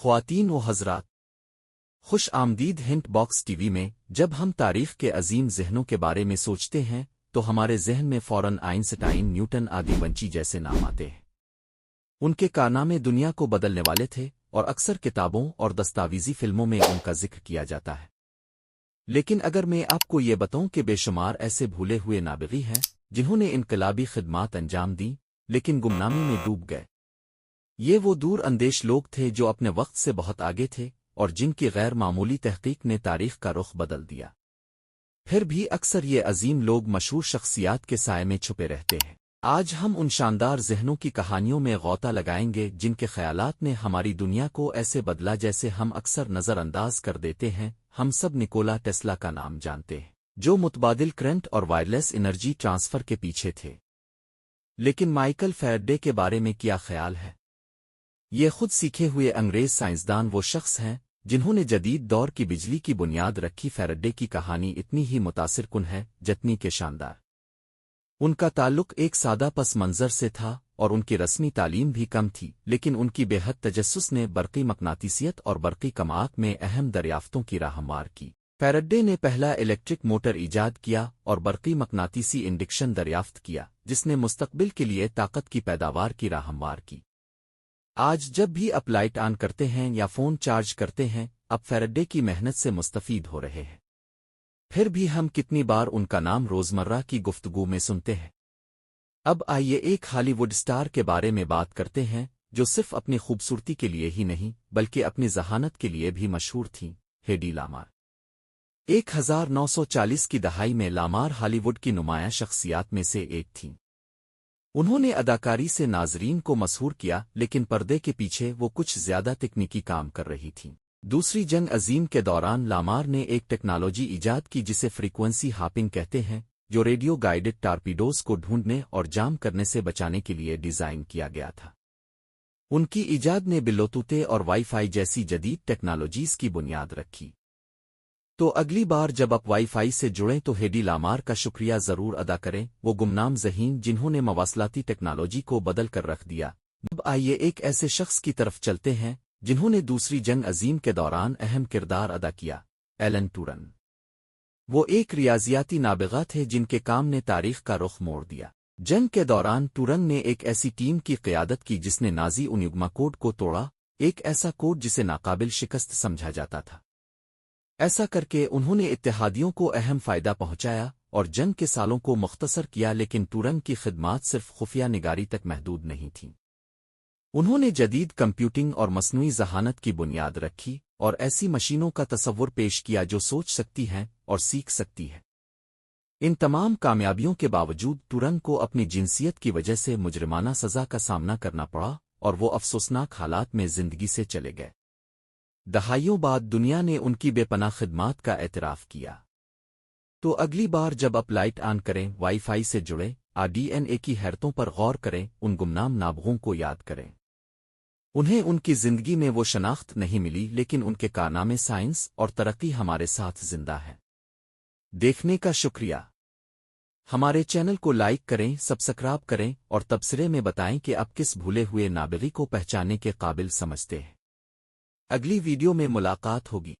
خواتین و حضرات، خوش آمدید ہنٹ باکس ٹی وی میں۔ جب ہم تاریخ کے عظیم ذہنوں کے بارے میں سوچتے ہیں تو ہمارے ذہن میں فوراً آئنسٹائن، نیوٹن، آدی ونچی جیسے نام آتے ہیں۔ ان کے کارنامے دنیا کو بدلنے والے تھے اور اکثر کتابوں اور دستاویزی فلموں میں ان کا ذکر کیا جاتا ہے۔ لیکن اگر میں آپ کو یہ بتاؤں کہ بے شمار ایسے بھولے ہوئے نابغی ہیں جنہوں نے انقلابی خدمات انجام دیں لیکن گمنامی میں ڈوب گئے۔ یہ وہ دور اندیش لوگ تھے جو اپنے وقت سے بہت آگے تھے اور جن کی غیر معمولی تحقیق نے تاریخ کا رخ بدل دیا۔ پھر بھی اکثر یہ عظیم لوگ مشہور شخصیات کے سائے میں چھپے رہتے ہیں۔ آج ہم ان شاندار ذہنوں کی کہانیوں میں غوطہ لگائیں گے جن کے خیالات نے ہماری دنیا کو ایسے بدلا جیسے ہم اکثر نظر انداز کر دیتے ہیں۔ ہم سب نکولا ٹیسلا کا نام جانتے ہیں، جو متبادل کرنٹ اور وائرلیس انرجی ٹرانسفر کے پیچھے تھے۔ لیکن مائیکل فیرڈے کے بارے میں کیا خیال ہے؟ یہ خود سیکھے ہوئے انگریز سائنسدان وہ شخص ہیں جنہوں نے جدید دور کی بجلی کی بنیاد رکھی۔ فیرڈے کی کہانی اتنی ہی متاثر کن ہے جتنی کہ شاندار۔ ان کا تعلق ایک سادہ پس منظر سے تھا اور ان کی رسمی تعلیم بھی کم تھی، لیکن ان کی بے حد تجسس نے برقی مقناطیسیت اور برقی کماعت میں اہم دریافتوں کی راہ ہموار کی۔ فیرڈے نے پہلا الیکٹرک موٹر ایجاد کیا اور برقی مقناطیسی انڈکشن دریافت کیا جس نے مستقبل کے لیے طاقت کی پیداوار کی راہ ہموار کی۔ آج جب بھی آپ لائٹ آن کرتے ہیں یا فون چارج کرتے ہیں، اب فیرڈے کی محنت سے مستفید ہو رہے ہیں۔ پھر بھی ہم کتنی بار ان کا نام روزمرہ کی گفتگو میں سنتے ہیں۔ اب آئیے ایک ہالی ووڈ سٹار کے بارے میں بات کرتے ہیں جو صرف اپنی خوبصورتی کے لیے ہی نہیں بلکہ اپنی ذہانت کے لیے بھی مشہور تھیں، ہیڈی لامار۔ 1940 کی دہائی میں لامار ہالی ووڈ کی نمایاں شخصیات میں سے ایک تھیں۔ انہوں نے اداکاری سے ناظرین کو مسحور کیا، لیکن پردے کے پیچھے وہ کچھ زیادہ تکنیکی کام کر رہی تھیں۔ دوسری جنگ عظیم کے دوران لامار نے ایک ٹیکنالوجی ایجاد کی جسے فریکوینسی ہاپنگ کہتے ہیں، جو ریڈیو گائیڈڈ ٹارپیڈوز کو ڈھونڈنے اور جام کرنے سے بچانے کے لیے ڈیزائن کیا گیا تھا۔ ان کی ایجاد نے بلوتوتھ اور وائی فائی جیسی جدید ٹیکنالوجیز کی بنیاد رکھی۔ تو اگلی بار جب آپ وائی فائی سے جڑیں تو ہیڈی لامار کا شکریہ ضرور ادا کریں، وہ گمنام ذہین جنہوں نے مواصلاتی ٹیکنالوجی کو بدل کر رکھ دیا۔ اب آئیے ایک ایسے شخص کی طرف چلتے ہیں جنہوں نے دوسری جنگ عظیم کے دوران اہم کردار ادا کیا، ایلن ٹورن۔ وہ ایک ریاضیاتی نابغہ تھے جن کے کام نے تاریخ کا رخ موڑ دیا۔ جنگ کے دوران ٹورن نے ایک ایسی ٹیم کی قیادت کی جس نے نازی انیگما کوڈ کو توڑا، ایک ایسا کوڈ جسے ناقابل شکست سمجھا جاتا تھا۔ ایسا کر کے انہوں نے اتحادیوں کو اہم فائدہ پہنچایا اور جنگ کے سالوں کو مختصر کیا، لیکن ٹورن کی خدمات صرف خفیہ نگاری تک محدود نہیں تھیں۔ انہوں نے جدید کمپیوٹنگ اور مصنوعی ذہانت کی بنیاد رکھی اور ایسی مشینوں کا تصور پیش کیا جو سوچ سکتی ہیں اور سیکھ سکتی ہے۔ ان تمام کامیابیوں کے باوجود ٹورن کو اپنی جنسیت کی وجہ سے مجرمانہ سزا کا سامنا کرنا پڑا اور وہ افسوسناک حالات میں زندگی سے چلے گئے۔ دہائیوں بعد دنیا نے ان کی بے پناہ خدمات کا اعتراف کیا۔ تو اگلی بار جب آپ لائٹ آن کریں، وائی فائی سے جڑیں، ڈی این اے کی حیرتوں پر غور کریں، ان گمنام نابغوں کو یاد کریں۔ انہیں ان کی زندگی میں وہ شناخت نہیں ملی، لیکن ان کے کارنامے، سائنس اور ترقی ہمارے ساتھ زندہ ہے۔ دیکھنے کا شکریہ۔ ہمارے چینل کو لائک کریں، سبسکرائب کریں اور تبصرے میں بتائیں کہ آپ کس بھولے ہوئے نابغی کو پہچاننے کے قابل سمجھتے ہیں۔ اگلی ویڈیو میں ملاقات ہوگی۔